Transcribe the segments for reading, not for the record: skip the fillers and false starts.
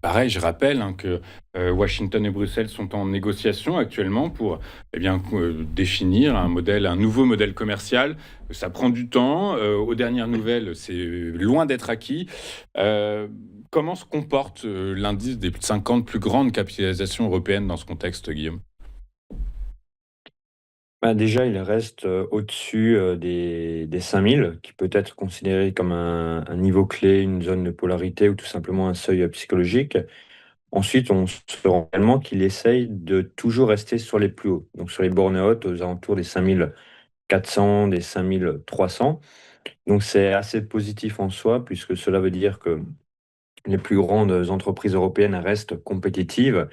Pareil, je rappelle que Washington et Bruxelles sont en négociation actuellement pour définir un nouveau modèle commercial. Ça prend du temps. Aux dernières nouvelles, c'est loin d'être acquis. Euh, Comment se comporte l'indice des 50 plus grandes capitalisations européennes dans ce contexte, Guillaume? Bah, déjà, il reste, au-dessus, des 5 000, qui peut être considéré comme un niveau clé, une zone de polarité ou tout simplement un seuil, psychologique. Ensuite, on se rend réellement qu'il essaye de toujours rester sur les plus hauts, donc sur les bornes hautes, aux alentours des 5 400, des 5 300. Donc c'est assez positif en soi, puisque cela veut dire que les plus grandes entreprises européennes restent compétitives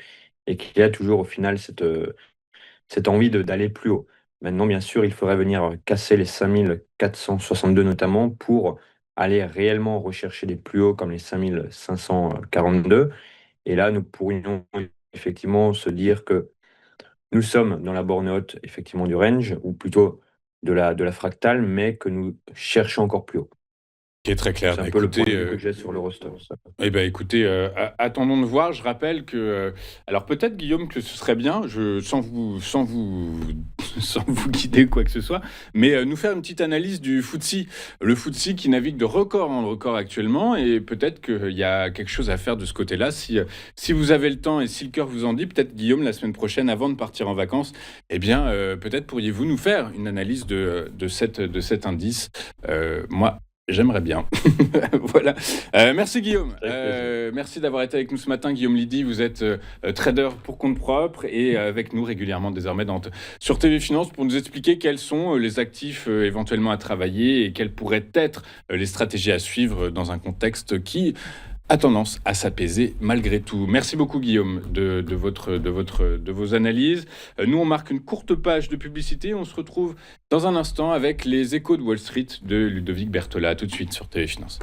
et qu'il y a toujours au final cette envie d'aller plus haut. Maintenant, bien sûr, il faudrait venir casser les 5 462 notamment pour aller réellement rechercher les plus hauts comme les 5 542. Et là, nous pourrions effectivement se dire que nous sommes dans la borne haute effectivement du range, ou plutôt de la fractale, mais que nous cherchons encore plus haut. Qui est très clair. C'est un peu le point de vue que j'ai sur l'Eurostar. Écoutez, attendons de voir. Je rappelle que, alors peut-être Guillaume que ce serait bien, sans vous guider quoi que ce soit, mais nous faire une petite analyse du FTSE. Le FTSE qui navigue de record en record actuellement, et peut-être qu'il y a quelque chose à faire de ce côté-là. Si vous avez le temps et si le cœur vous en dit, peut-être Guillaume, la semaine prochaine, avant de partir en vacances, peut-être pourriez-vous nous faire une analyse de cet indice. Moi, j'aimerais bien. Voilà. Merci Guillaume. Avec plaisir. Merci d'avoir été avec nous ce matin, Guillaume Lydie. Vous êtes trader pour compte propre et avec nous régulièrement désormais sur TV Finance pour nous expliquer quels sont les actifs éventuellement à travailler et quelles pourraient être les stratégies à suivre dans un contexte qui a tendance à s'apaiser malgré tout. Merci beaucoup Guillaume de vos analyses. Nous on marque une courte page de publicité. On se retrouve dans un instant avec les échos de Wall Street de Ludovic Berthola. À tout de suite sur TV Finance.